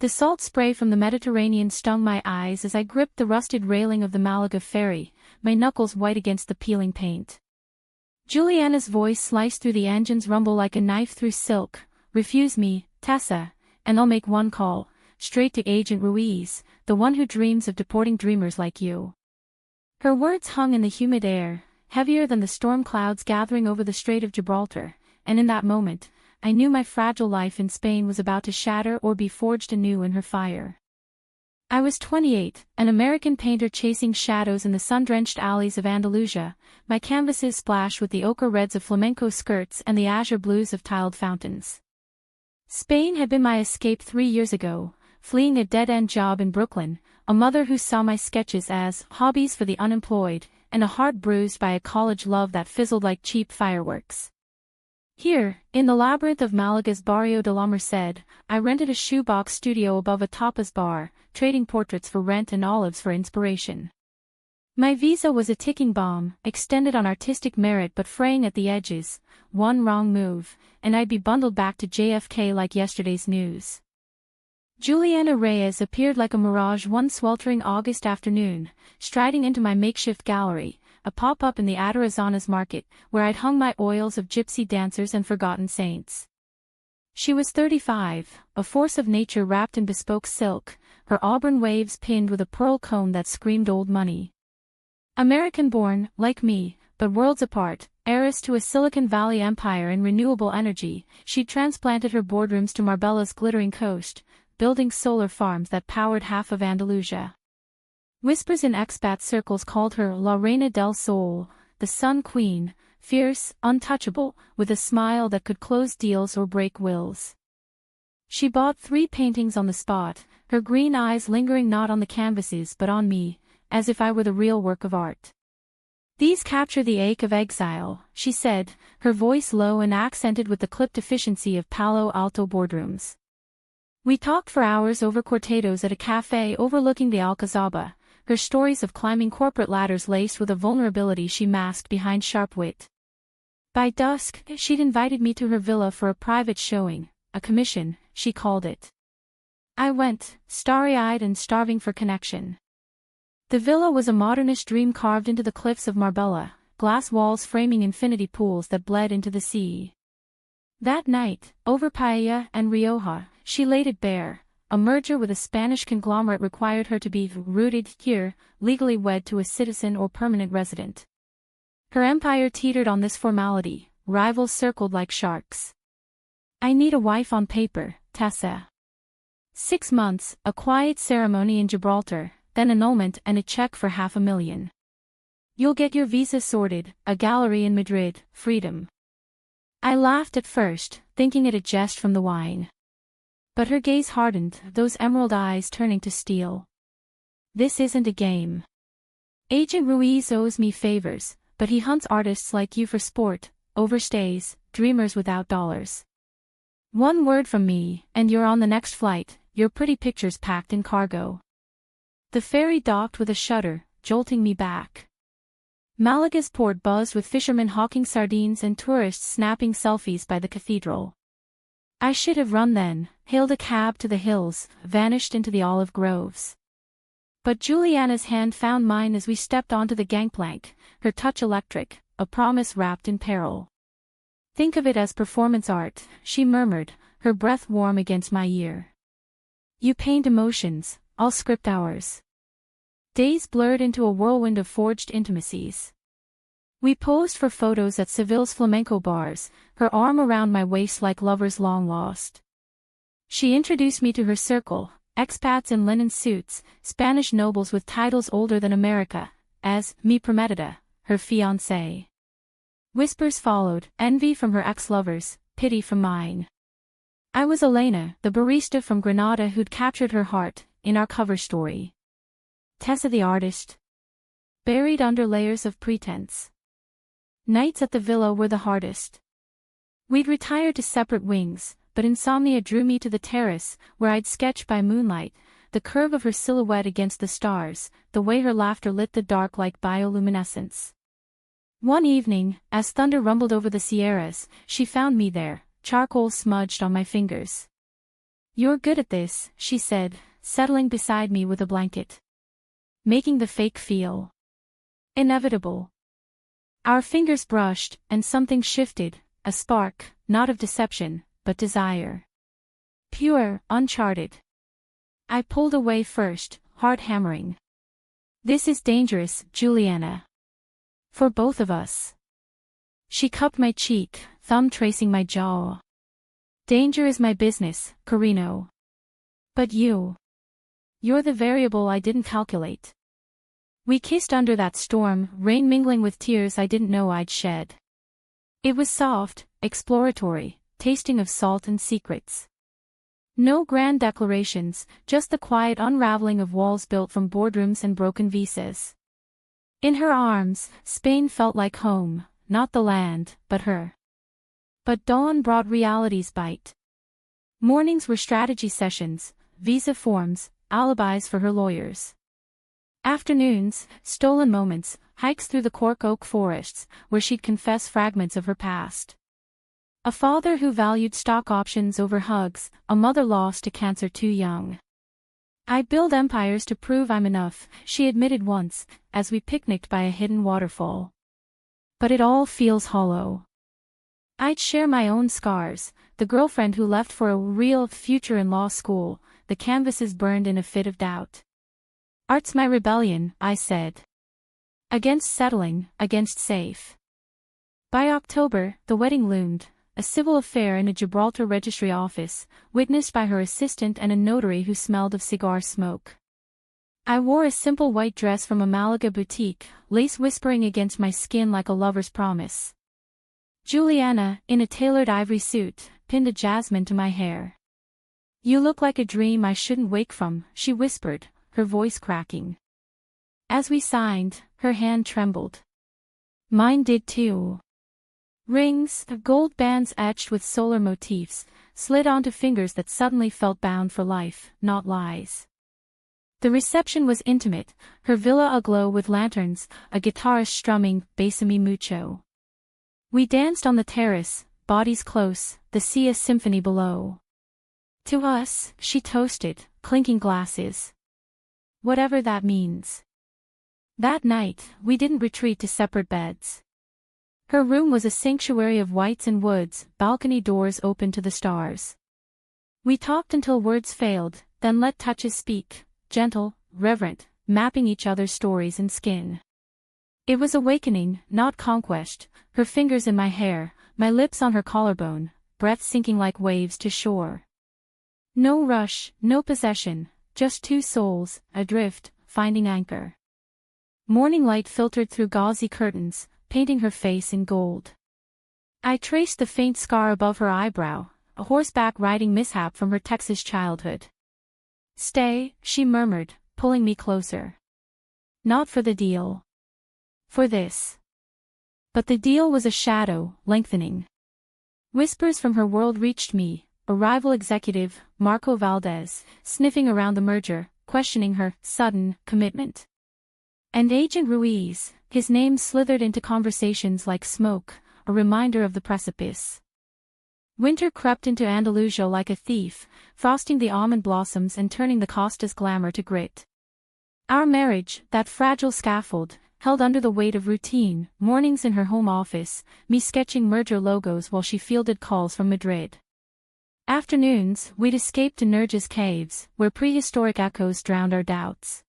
The salt spray from the Mediterranean stung my eyes as I gripped the rusted railing of the Malaga ferry, my knuckles white against the peeling paint. Juliana's voice sliced through the engine's rumble like a knife through silk. "Refuse me, Tessa, and I'll make one call, straight to Agent Ruiz, the one who dreams of deporting dreamers like you." Her words hung in the humid air, heavier than the storm clouds gathering over the Strait of Gibraltar, and in that moment, I knew my fragile life in Spain was about to shatter or be forged anew in her fire. I was 28, an American painter chasing shadows in the sun-drenched alleys of Andalusia, my canvases splashed with the ochre reds of flamenco skirts and the azure blues of tiled fountains. Spain had been my escape 3 years ago, fleeing a dead-end job in Brooklyn, a mother who saw my sketches as hobbies for the unemployed, and a heart bruised by a college love that fizzled like cheap fireworks. Here, in the labyrinth of Malaga's Barrio de la Merced, I rented a shoebox studio above a tapas bar, trading portraits for rent and olives for inspiration. My visa was a ticking bomb, extended on artistic merit but fraying at the edges. One wrong move, and I'd be bundled back to JFK like yesterday's news. Juliana Reyes appeared like a mirage one sweltering August afternoon, striding into my makeshift gallery, a pop-up in the Atarazanas market, where I'd hung my oils of gypsy dancers and forgotten saints. She was 35, a force of nature wrapped in bespoke silk, her auburn waves pinned with a pearl comb that screamed old money. American-born, like me, but worlds apart, heiress to a Silicon Valley empire in renewable energy, she'd transplanted her boardrooms to Marbella's glittering coast, building solar farms that powered half of Andalusia. Whispers in expat circles called her La Reina del Sol, the Sun Queen, fierce, untouchable, with a smile that could close deals or break wills. She bought 3 paintings on the spot, her green eyes lingering not on the canvases but on me, as if I were the real work of art. "These capture the ache of exile," she said, her voice low and accented with the clipped efficiency of Palo Alto boardrooms. We talked for hours over cortados at a cafe overlooking the Alcazaba, her stories of climbing corporate ladders laced with a vulnerability she masked behind sharp wit. By dusk, she'd invited me to her villa for a private showing, a commission, she called it. I went, starry-eyed and starving for connection. The villa was a modernist dream carved into the cliffs of Marbella, glass walls framing infinity pools that bled into the sea. That night, over paella and Rioja, she laid it bare. A merger with a Spanish conglomerate required her to be rooted here, legally wed to a citizen or permanent resident. Her empire teetered on this formality, rivals circled like sharks. "I need a wife on paper, Tessa." 6 months, a quiet ceremony in Gibraltar, then annulment and a check for $500,000. "You'll get your visa sorted, a gallery in Madrid, freedom." I laughed at first, thinking it a jest from the wine. But her gaze hardened, those emerald eyes turning to steel. "This isn't a game. Agent Ruiz owes me favors, but he hunts artists like you for sport, overstays, dreamers without dollars. One word from me, and you're on the next flight, your pretty pictures packed in cargo." The ferry docked with a shudder, jolting me back. Malaga's port buzzed with fishermen hawking sardines and tourists snapping selfies by the cathedral. I should have run then, hailed a cab to the hills, vanished into the olive groves. But Juliana's hand found mine as we stepped onto the gangplank, her touch electric, a promise wrapped in peril. "Think of it as performance art," she murmured, her breath warm against my ear. "You paint emotions, I'll script ours." Days blurred into a whirlwind of forged intimacies. We posed for photos at Seville's flamenco bars, her arm around my waist like lovers long lost. She introduced me to her circle, expats in linen suits, Spanish nobles with titles older than America, as mi prometida, her fiancé. Whispers followed, envy from her ex-lovers, pity from mine. I was Elena, the barista from Granada who'd captured her heart, in our cover story. Tessa the artist. Buried under layers of pretense. Nights at the villa were the hardest. We'd retired to separate wings, but insomnia drew me to the terrace, where I'd sketch by moonlight, the curve of her silhouette against the stars, the way her laughter lit the dark like bioluminescence. One evening, as thunder rumbled over the Sierras, she found me there, charcoal smudged on my fingers. You're good at this, she said, settling beside me with a blanket. Making the fake feel inevitable. Our fingers brushed, and something shifted, a spark, not of deception, but desire. Pure, uncharted. I pulled away first, heart hammering. This is dangerous, Juliana. For both of us. She cupped my cheek, thumb tracing my jaw. Danger is my business, Carino. But you're the variable I didn't calculate. We kissed under that storm, rain mingling with tears I didn't know I'd shed. It was soft, exploratory, tasting of salt and secrets. No grand declarations, just the quiet unraveling of walls built from boardrooms and broken visas. In her arms, Spain felt like home, not the land, but her. But dawn brought reality's bite. Mornings were strategy sessions, visa forms, alibis for her lawyers. Afternoons, stolen moments, hikes through the cork oak forests, where she'd confess fragments of her past. A father who valued stock options over hugs, a mother lost to cancer too young. I build empires to prove I'm enough, she admitted once, as we picnicked by a hidden waterfall. But it all feels hollow. I'd share my own scars, the girlfriend who left for a real future in law school, the canvases burned in a fit of doubt. Art's my rebellion, I said. Against settling, against safe. By October, the wedding loomed, a civil affair in a Gibraltar registry office, witnessed by her assistant and a notary who smelled of cigar smoke. I wore a simple white dress from a Malaga boutique, lace whispering against my skin like a lover's promise. Juliana, in a tailored ivory suit, pinned a jasmine to my hair. You look like a dream I shouldn't wake from, she whispered, her voice cracking. As we signed, her hand trembled. Mine did too. Rings, gold bands etched with solar motifs, slid onto fingers that suddenly felt bound for life, not lies. The reception was intimate, her villa aglow with lanterns, a guitarist strumming Bésame Mucho. We danced on the terrace, bodies close, the sea a symphony below. To us, she toasted, clinking glasses. Whatever that means. That night, we didn't retreat to separate beds. Her room was a sanctuary of whites and woods, balcony doors open to the stars. We talked until words failed, then let touches speak, gentle, reverent, mapping each other's stories in skin. It was awakening, not conquest, her fingers in my hair, my lips on her collarbone, breath sinking like waves to shore. No rush, no possession, just two souls, adrift, finding anchor. Morning light filtered through gauzy curtains, painting her face in gold. I traced the faint scar above her eyebrow, a horseback riding mishap from her Texas childhood. Stay, she murmured, pulling me closer. Not for the deal. For this. But the deal was a shadow, lengthening. Whispers from her world reached me, a rival executive, Marco Valdez, sniffing around the merger, questioning her sudden commitment. And Agent Ruiz, his name slithered into conversations like smoke, a reminder of the precipice. Winter crept into Andalusia like a thief, frosting the almond blossoms and turning the Costa's glamour to grit. Our marriage, that fragile scaffold, held under the weight of routine, mornings in her home office, me sketching merger logos while she fielded calls from Madrid. Afternoons, we'd escape to Nerja's caves, where prehistoric echoes drowned our doubts.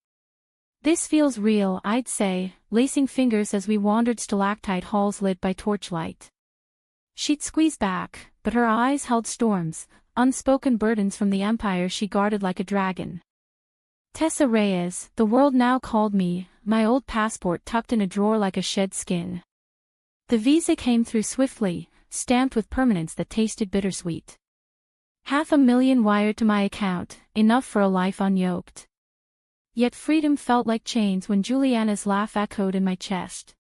This feels real, I'd say, lacing fingers as we wandered stalactite halls lit by torchlight. She'd squeeze back, but her eyes held storms, unspoken burdens from the empire she guarded like a dragon. Tessa Reyes, the world now called me, my old passport tucked in a drawer like a shed skin. The visa came through swiftly, stamped with permanence that tasted bittersweet. $500,000 wired to my account, enough for a life unyoked. Yet freedom felt like chains when Juliana's laugh echoed in my chest.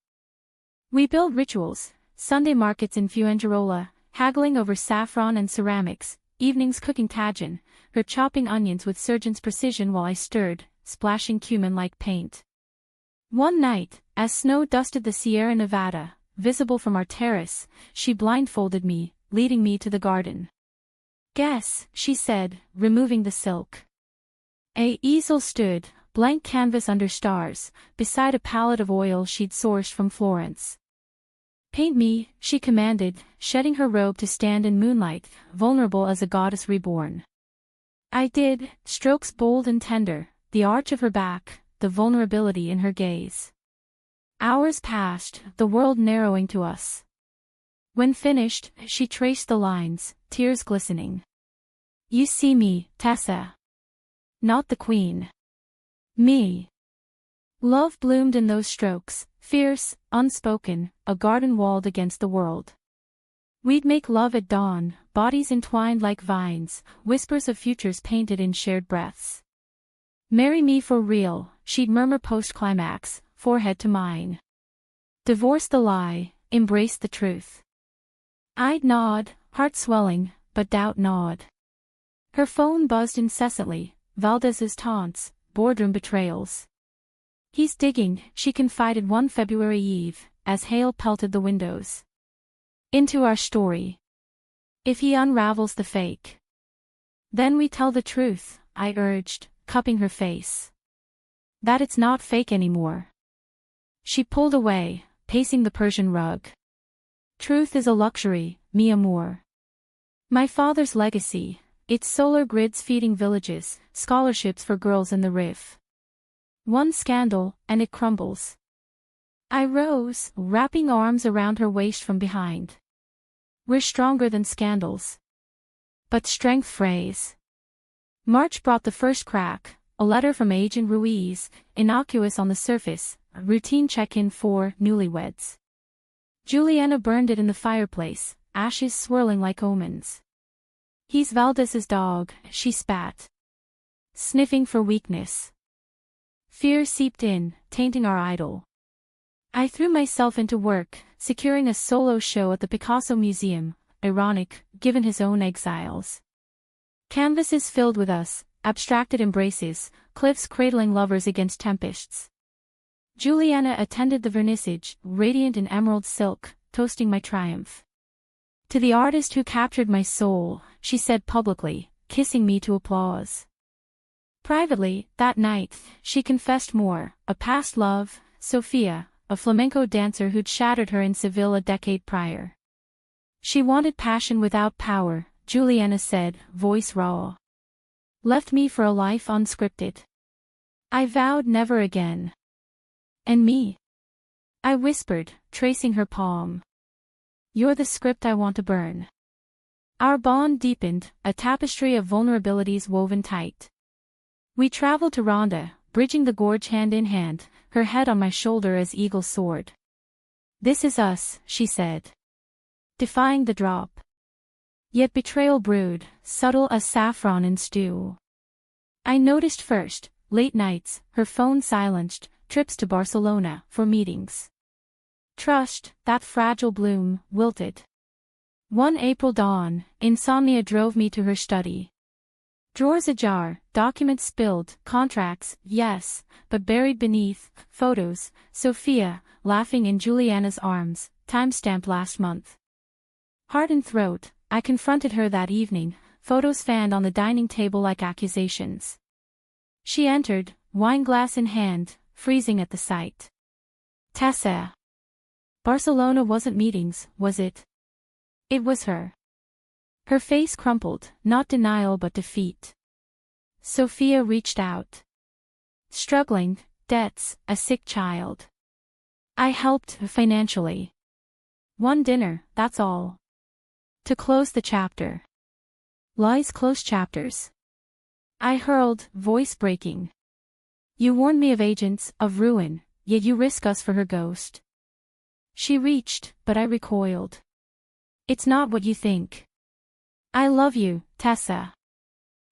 We built rituals, Sunday markets in Fuengirola, haggling over saffron and ceramics, evenings cooking tajin, her chopping onions with surgeon's precision while I stirred, splashing cumin like paint. One night, as snow dusted the Sierra Nevada, visible from our terrace, she blindfolded me, leading me to the garden. Guess, she said, removing the silk. A easel stood, blank canvas under stars, beside a palette of oil she'd sourced from Florence. Paint me, she commanded, shedding her robe to stand in moonlight, vulnerable as a goddess reborn. I did, strokes bold and tender, the arch of her back, the vulnerability in her gaze. Hours passed, the world narrowing to us. When finished, she traced the lines, tears glistening. You see me, Tessa. Not the queen. Me. Love bloomed in those strokes, fierce, unspoken, a garden walled against the world. We'd make love at dawn, bodies entwined like vines, whispers of futures painted in shared breaths. Marry me for real, she'd murmur post-climax, forehead to mine. Divorce the lie, embrace the truth. I'd nod, heart swelling, but doubt gnawed. Her phone buzzed incessantly, Valdez's taunts, boardroom betrayals. He's digging, she confided one February eve, as hail pelted the windows. Into our story. If he unravels the fake. Then we tell the truth, I urged, cupping her face. That it's not fake anymore. She pulled away, pacing the Persian rug. Truth is a luxury, mi amor. My father's legacy, its solar grids feeding villages, scholarships for girls in the RIF. One scandal, and it crumbles. I rose, wrapping arms around her waist from behind. We're stronger than scandals. But strength frays. March brought the first crack, a letter from Agent Ruiz, innocuous on the surface, a routine check-in for newlyweds. Juliana burned it in the fireplace, ashes swirling like omens. He's Valdez's dog, she spat. Sniffing for weakness. Fear seeped in, tainting our idyll. I threw myself into work, securing a solo show at the Picasso Museum, ironic, given his own exiles. Canvases filled with us, abstracted embraces, cliffs cradling lovers against tempests. Juliana attended the vernissage, radiant in emerald silk, toasting my triumph. To the artist who captured my soul, she said publicly, kissing me to applause. Privately, that night, she confessed more, a past love, Sofia, a flamenco dancer who'd shattered her in Seville a decade prior. She wanted passion without power, Juliana said, voice raw. Left me for a life unscripted. I vowed never again. And me? I whispered, tracing her palm. You're the script I want to burn. Our bond deepened, a tapestry of vulnerabilities woven tight. We traveled to Ronda, bridging the gorge hand in hand, her head on my shoulder as eagle soared. This is us, she said. Defying the drop. Yet betrayal brewed, subtle as saffron in stew. I noticed first, late nights, her phone silenced, trips to Barcelona, for meetings. Trust, that fragile bloom, wilted. One April dawn, insomnia drove me to her study. Drawers ajar, documents spilled, contracts, yes, but buried beneath, photos, Sophia, laughing in Juliana's arms, time-stamped last month. Heart and throat, I confronted her that evening, photos fanned on the dining table like accusations. She entered, wineglass in hand, freezing at the sight. Tessa. Barcelona wasn't meetings, was it? It was her. Her face crumpled, not denial but defeat. Sophia reached out. Struggling, debts, a sick child. I helped financially. One dinner, that's all. To close the chapter. Lies close chapters. I hurled, voice breaking. You warned me of agents, of ruin, yet you risk us for her ghost. She reached, but I recoiled. It's not what you think. I love you, Tessa.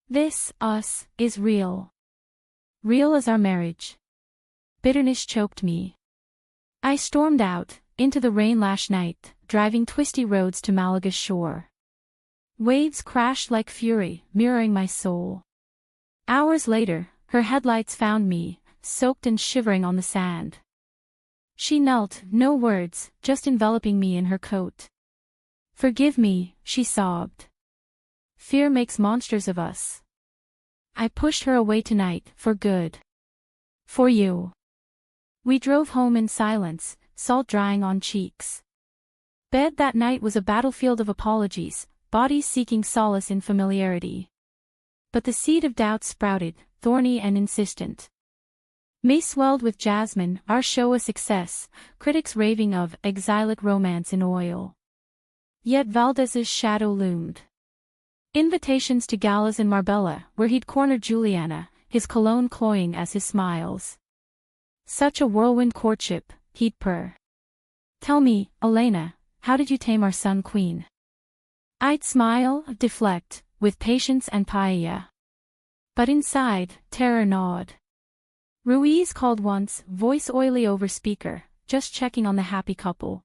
This, us, is real. Real as our marriage. Bitterness choked me. I stormed out, into the rain last night, driving twisty roads to Malaga's shore. Waves crashed like fury, mirroring my soul. Hours later, her headlights found me, soaked and shivering on the sand. She knelt, no words, just enveloping me in her coat. Forgive me, she sobbed. Fear makes monsters of us. I pushed her away tonight, for good. For you. We drove home in silence, salt drying on cheeks. Bed that night was a battlefield of apologies, bodies seeking solace in familiarity. But the seed of doubt sprouted, thorny and insistent. May swelled with jasmine, our show a success, critics raving of exilic romance in oil. Yet Valdez's shadow loomed. Invitations to galas in Marbella, where he'd cornered Juliana, his cologne cloying as his smiles. Such a whirlwind courtship, he'd purr. Tell me, Elena, how did you tame our sun queen? I'd smile, deflect, with patience and paella. But inside, terror gnawed. Ruiz called once, voice oily over speaker, just checking on the happy couple.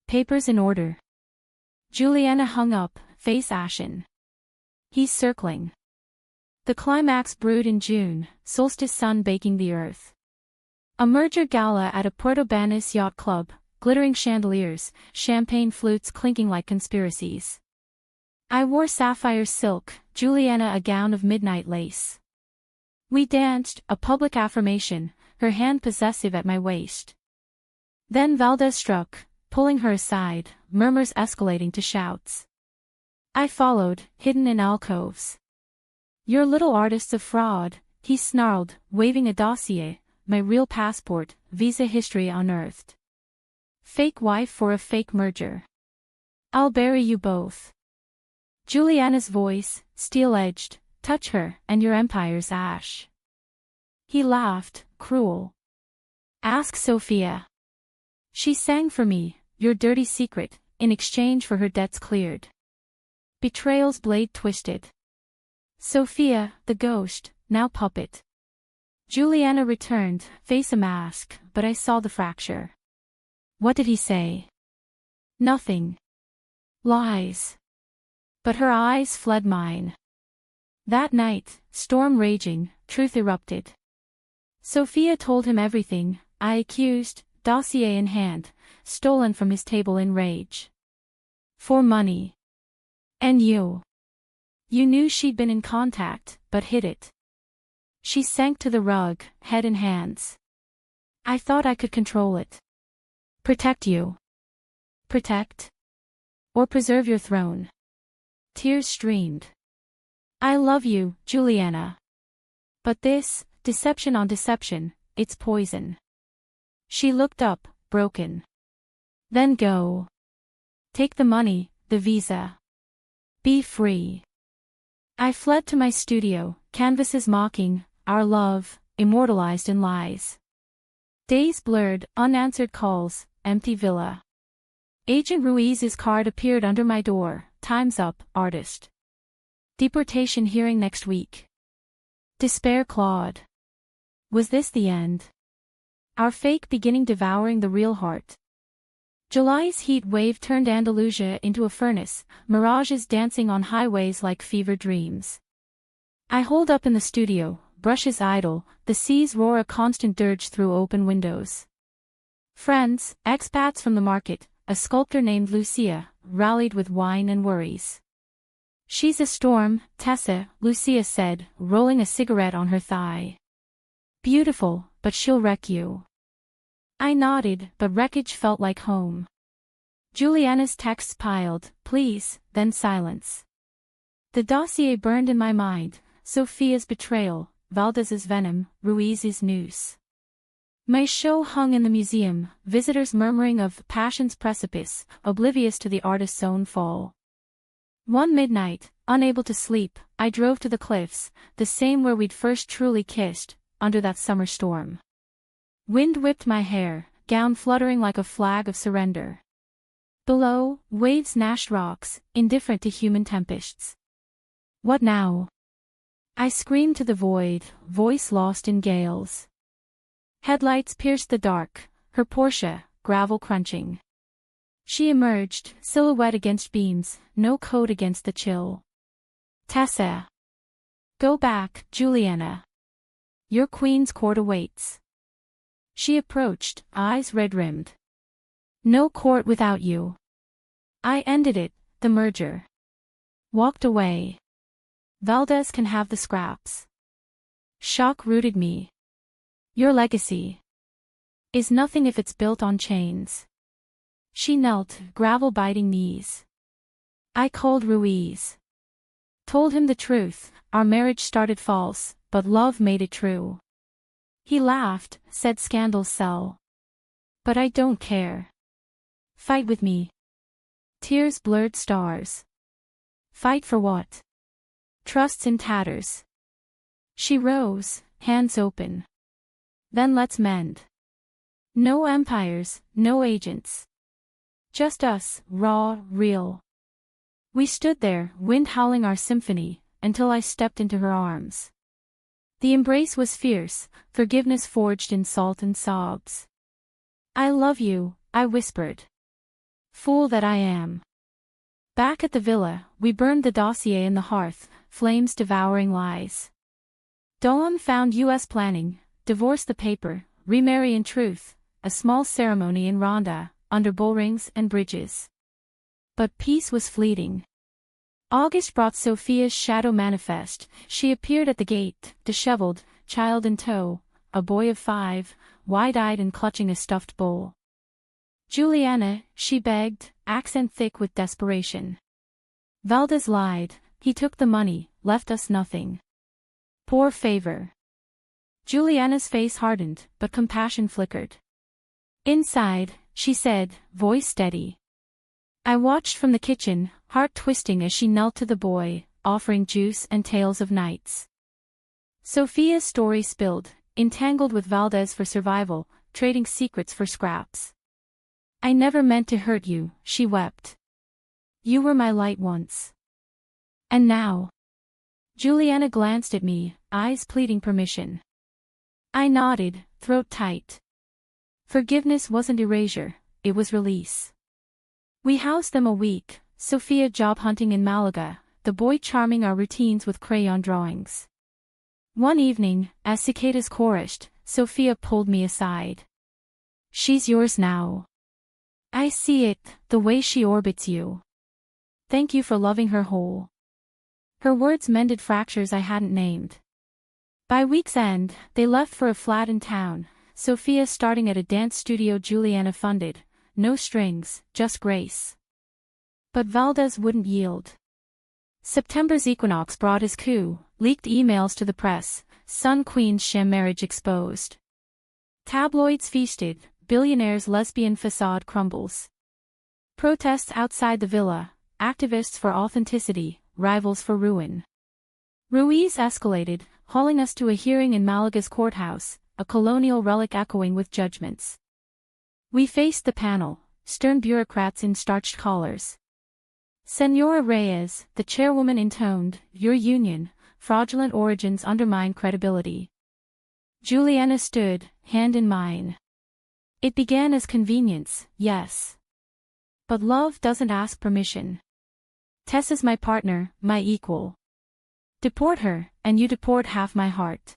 Papers in order. Juliana hung up, face ashen. He's circling. The climax brewed in June, solstice sun baking the earth. A merger gala at a Puerto Banus yacht club, glittering chandeliers, champagne flutes clinking like conspiracies. I wore sapphire silk, Juliana a gown of midnight lace. We danced, a public affirmation, her hand possessive at my waist. Then Valdez struck, pulling her aside, murmurs escalating to shouts. I followed, hidden in alcoves. Your little artist's a fraud, he snarled, waving a dossier, my real passport, visa history unearthed. Fake wife for a fake merger. I'll bury you both. Juliana's voice, steel-edged, touch her, and your empire's ash. He laughed, cruel. Ask Sophia. She sang for me, your dirty secret, in exchange for her debts cleared. Betrayal's blade twisted. Sophia, the ghost, now puppet. Juliana returned, face a mask, but I saw the fracture. What did he say? Nothing. Lies. But her eyes fled mine. That night, storm raging, truth erupted. Sophia told him everything, I accused, dossier in hand, stolen from his table in rage. For money. And you. You knew she'd been in contact, but hid it. She sank to the rug, head in hands. I thought I could control it. Protect you. Protect? Or preserve your throne? Tears streamed. I love you, Juliana. But this, deception on deception, it's poison. She looked up, broken. Then go. Take the money, the visa. Be free. I fled to my studio, canvases mocking, our love, immortalized in lies. Days blurred, unanswered calls, empty villa. Agent Ruiz's card appeared under my door, time's up, artist. Deportation hearing next week. Despair clawed. Was this the end? Our fake beginning devouring the real heart. July's heat wave turned Andalusia into a furnace, mirages dancing on highways like fever dreams. I holed up in the studio, brushes idle, the seas roar a constant dirge through open windows. Friends, expats from the market, a sculptor named Lucia, rallied with wine and worries. She's a storm, Tessa, Lucia said, rolling a cigarette on her thigh. Beautiful, but she'll wreck you. I nodded, but wreckage felt like home. Juliana's texts piled, please, then silence. The dossier burned in my mind, Sophia's betrayal, Valdez's venom, Ruiz's noose. My show hung in the museum, visitors murmuring of passion's precipice, oblivious to the artist's own fall. One midnight, unable to sleep, I drove to the cliffs, the same where we'd first truly kissed, under that summer storm. Wind whipped my hair, gown fluttering like a flag of surrender. Below, waves gnashed rocks, indifferent to human tempests. What now? I screamed to the void, voice lost in gales. Headlights pierced the dark, her Porsche, gravel crunching. She emerged, silhouette against beams, no coat against the chill. Tessa. Go back, Juliana. Your queen's court awaits. She approached, eyes red-rimmed. No court without you. I ended it, the merger. Walked away. Valdez can have the scraps. Shock rooted me. Your legacy is nothing if it's built on chains. She knelt, gravel-biting knees. I called Ruiz. Told him the truth, our marriage started false, but love made it true. He laughed, said scandals sell. But I don't care. Fight with me. Tears blurred stars. Fight for what? Trust's in tatters. She rose, hands open. Then let's mend. No empires, no agents. Just us, raw, real. We stood there, wind howling our symphony, until I stepped into her arms. The embrace was fierce, forgiveness forged in salt and sobs. I love you, I whispered. Fool that I am. Back at the villa, we burned the dossier in the hearth, flames devouring lies. Dawn found U.S. planning, divorce the paper, remarry in truth, a small ceremony in Ronda, under bullrings and bridges. But peace was fleeting. August brought Sophia's shadow manifest. She appeared at the gate, disheveled, child in tow, a boy of 5, wide-eyed and clutching a stuffed bull. Juliana, she begged, accent thick with desperation. Valdez lied, he took the money, left us nothing. Poor favor. Juliana's face hardened, but compassion flickered. Inside, she said, voice steady. I watched from the kitchen, heart twisting as she knelt to the boy, offering juice and tales of nights. Sophia's story spilled, entangled with Valdez for survival, trading secrets for scraps. I never meant to hurt you, she wept. You were my light once. And now? Juliana glanced at me, eyes pleading permission. I nodded, throat tight. Forgiveness wasn't erasure, it was release. We housed them a week, Sophia job hunting in Malaga, the boy charming our routines with crayon drawings. One evening, as cicadas chorused, Sophia pulled me aside. She's yours now. I see it, the way she orbits you. Thank you for loving her whole. Her words mended fractures I hadn't named. By week's end, they left for a flat in town, Sophia starting at a dance studio Juliana funded. No strings, just grace. But Valdez wouldn't yield. September's equinox brought his coup, leaked emails to the press, Sun-Queen's sham marriage exposed. Tabloids feasted, Billionaire's lesbian facade crumbles. Protests outside the villa, activists for authenticity, rivals for ruin. Ruiz escalated, hauling us to a hearing in Malaga's courthouse, a colonial relic echoing with judgments. We faced the panel, stern bureaucrats in starched collars. Senora Reyes, the chairwoman intoned, your union, fraudulent origins undermine credibility. Juliana stood, hand in mine. It began as convenience, yes. But love doesn't ask permission. Tessa's my partner, my equal. Deport her, and you deport half my heart.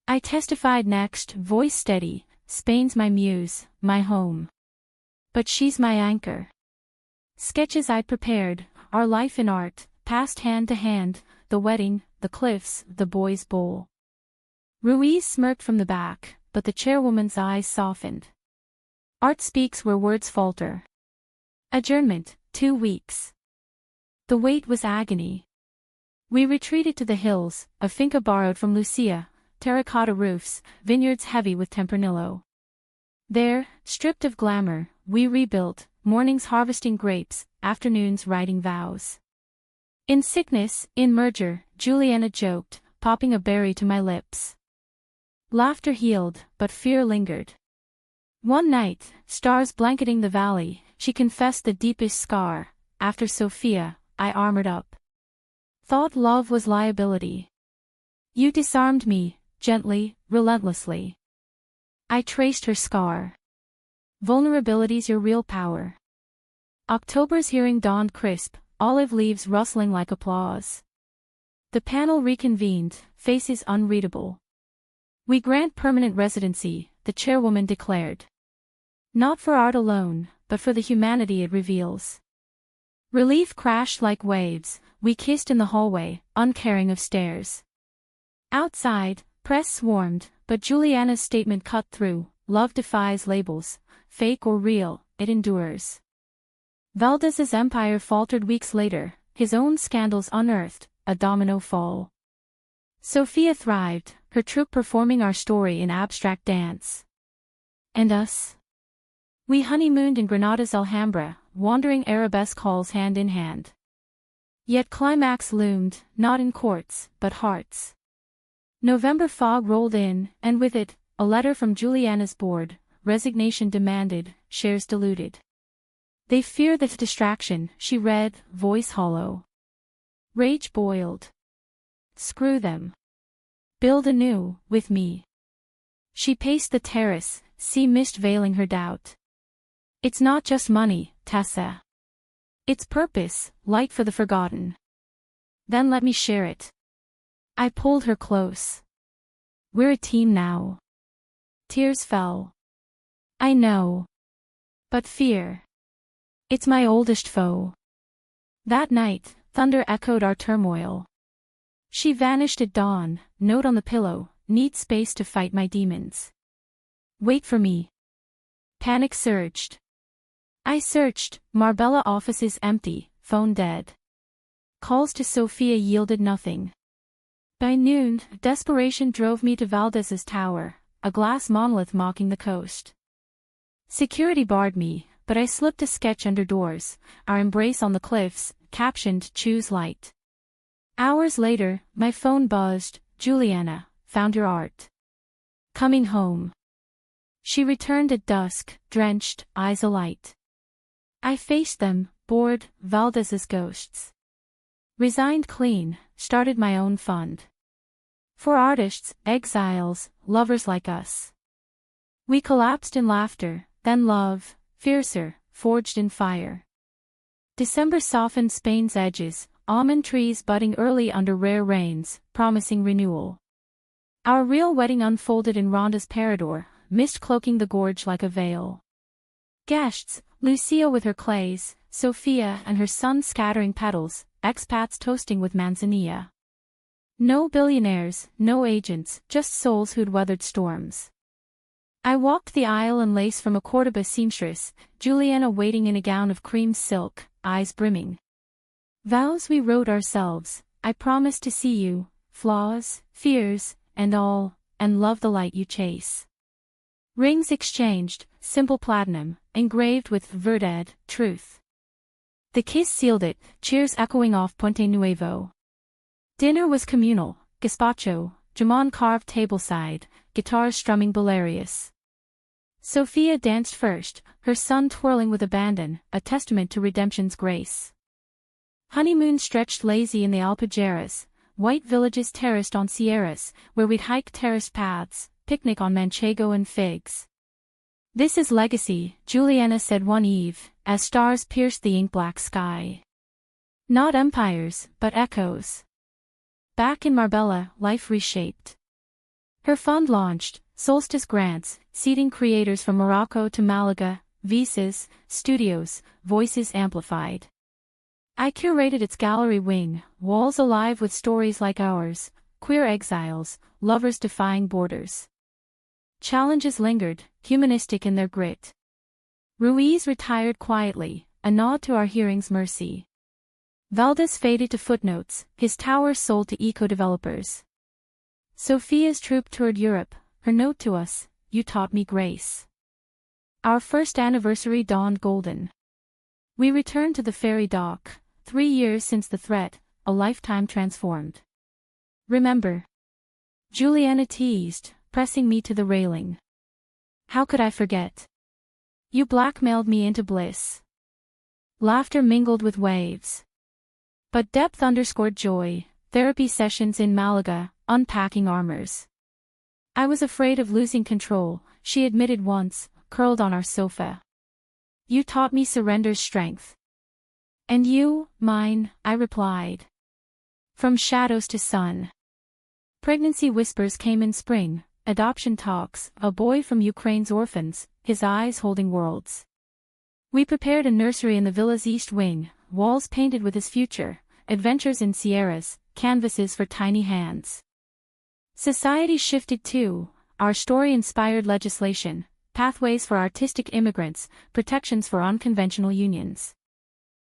I testified next, voice steady. Spain's my muse, my home. But she's my anchor. Sketches I'd prepared, our life in art, passed hand to hand, the wedding, the cliffs, the boys' bowl. Ruiz smirked from the back, but the chairwoman's eyes softened. Art speaks where words falter. Adjournment, 2 weeks. The wait was agony. We retreated to the hills, a finca borrowed from Lucia. Terracotta roofs, vineyards heavy with Tempranillo. There, stripped of glamour, we rebuilt, mornings harvesting grapes, afternoons writing vows. In sickness, in merger, Juliana joked, popping a berry to my lips. Laughter healed, but fear lingered. One night, stars blanketing the valley, she confessed the deepest scar. After Sophia, I armored up. Thought love was liability. You disarmed me. Gently, relentlessly. I traced her scar. Vulnerability's your real power. October's hearing dawned crisp, olive leaves rustling like applause. The panel reconvened, faces unreadable. We grant permanent residency, the chairwoman declared. Not for art alone, but for the humanity it reveals. Relief crashed like waves, we kissed in the hallway, uncaring of stares. Outside, press swarmed, but Juliana's statement cut through. Love defies labels, fake or real, it endures. Valdez's empire faltered weeks later, his own scandals unearthed, a domino fall. Sophia thrived, her troupe performing our story in abstract dance. And us? We honeymooned in Granada's Alhambra, wandering arabesque halls hand in hand. Yet climax loomed, not in courts, but hearts. November fog rolled in, and with it, a letter from Juliana's board, resignation demanded, shares diluted. They fear the distraction, she read, voice hollow. Rage boiled. Screw them. Build anew, with me. She paced the terrace, sea mist veiling her doubt. It's not just money, Tessa. It's purpose, light for the forgotten. Then let me share it. I pulled her close. We're a team now. Tears fell. I know. But fear. It's my oldest foe. That night, thunder echoed our turmoil. She vanished at dawn, note on the pillow, need space to fight my demons. Wait for me. Panic surged. I searched, Marbella offices empty, phone dead. Calls to Sophia yielded nothing. By noon, desperation drove me to Valdez's tower, a glass monolith mocking the coast. Security barred me, but I slipped a sketch under doors, our embrace on the cliffs, captioned Choose Light. Hours later, my phone buzzed, Juliana, found your art. Coming home. She returned at dusk, drenched, eyes alight. I faced them, bored, Valdez's ghosts. Resigned clean, started my own fund. For artists, exiles, lovers like us. We collapsed in laughter, then love, fiercer, forged in fire. December softened Spain's edges, almond trees budding early under rare rains, promising renewal. Our real wedding unfolded in Ronda's Parador, mist cloaking the gorge like a veil. Guests, Lucia with her clays, Sophia and her son scattering petals, expats toasting with manzanilla. No billionaires, no agents, just souls who'd weathered storms. I walked the aisle in lace from a Cordoba seamstress, Juliana waiting in a gown of cream silk, eyes brimming. Vows we wrote ourselves, I promise to see you, flaws, fears, and all, and love the light you chase. Rings exchanged, simple platinum, engraved with verdad, truth. The kiss sealed it, cheers echoing off Puente Nuevo. Dinner was communal, gazpacho, jamon carved tableside, guitars strumming Belarius. Sophia danced first, her son twirling with abandon, a testament to redemption's grace. Honeymoon stretched lazy in the Alpujarras, white villages terraced on sierras, where we'd hike terraced paths, picnic on manchego and figs. This is legacy, Juliana said one eve, as stars pierced the ink-black sky. Not empires, but echoes. Back in Marbella, life reshaped. Her fund launched, Solstice grants, seeding creators from Morocco to Malaga, visas, studios, voices amplified. I curated its gallery wing, walls alive with stories like ours, queer exiles, lovers defying borders. Challenges lingered, humanistic in their grit. Ruiz retired quietly, a nod to our hearing's mercy. Valdez faded to footnotes, his tower sold to eco-developers. Sophia's troupe toured Europe, her note to us, you taught me grace. Our first anniversary dawned golden. We returned to the ferry dock, 3 years since the threat, a lifetime transformed. Remember? Juliana teased, pressing me to the railing. How could I forget? You blackmailed me into bliss. Laughter mingled with waves. But depth underscored joy, therapy sessions in Malaga, unpacking armors. I was afraid of losing control, she admitted once, curled on our sofa. You taught me surrender's strength. And you, mine, I replied. From shadows to sun. Pregnancy whispers came in spring, adoption talks, a boy from Ukraine's orphans, his eyes holding worlds. We prepared a nursery in the villa's east wing, walls painted with his future, adventures in sierras, canvases for tiny hands. Society shifted too. Our story inspired legislation, pathways for artistic immigrants, protections for unconventional unions.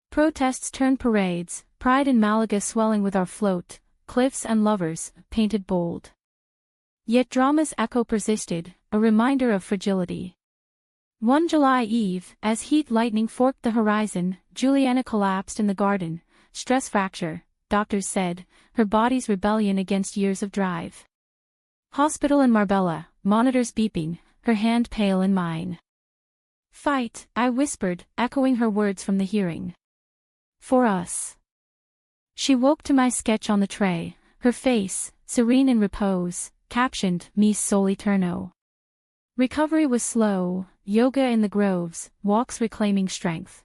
Protests turned parades, pride in Malaga swelling with our float, cliffs and lovers, painted bold. Yet drama's echo persisted, a reminder of fragility. One July eve, as heat lightning forked the horizon, Juliana collapsed in the garden, stress fracture, doctors said, her body's rebellion against years of drive. Hospital in Marbella, monitors beeping, her hand pale in mine. Fight, I whispered, echoing her words from the hearing. For us. She woke to my sketch on the tray, her face, serene in repose, captioned, Mi Sol Eterno. Recovery was slow, yoga in the groves, walks reclaiming strength.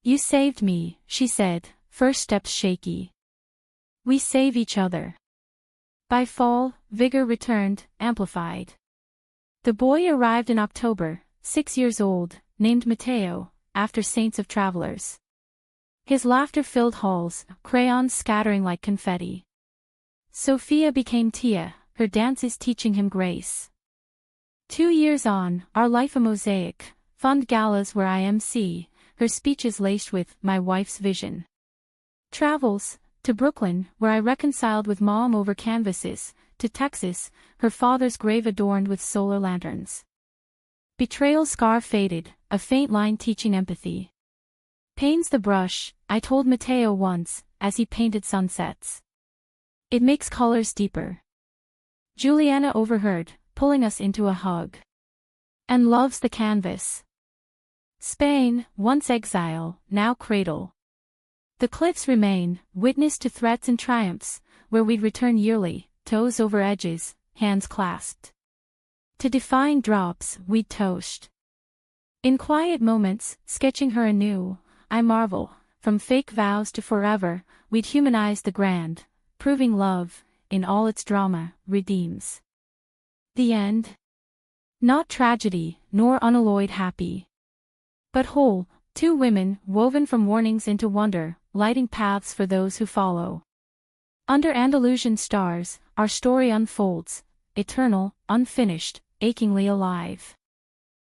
You saved me, she said, first steps shaky. We save each other. By fall, vigor returned, amplified. The boy arrived in October, 6 years old, named Mateo, after saints of travelers. His laughter filled halls, crayons scattering like confetti. Sophia became Tia, her dances teaching him grace. 2 years on, our life a mosaic, fund galas where I MC, her speeches laced with my wife's vision. Travels, to Brooklyn, where I reconciled with mom over canvases, to Texas, her father's grave adorned with solar lanterns. Betrayal scar faded, a faint line teaching empathy. Pain's the brush, I told Mateo once, as he painted sunsets. It makes colors deeper. Juliana overheard, pulling us into a hug. And loves the canvas. Spain, once exile, now cradle. The cliffs remain, witness to threats and triumphs, where we'd return yearly, toes over edges, hands clasped. To defying drops, we'd toast. In quiet moments, sketching her anew, I marvel, from fake vows to forever, we'd humanize the grand, proving love, in all its drama, redeems. The end? Not tragedy, nor unalloyed happy. But whole, 2 women, woven from warnings into wonder, lighting paths for those who follow. Under Andalusian stars, our story unfolds, eternal, unfinished, achingly alive.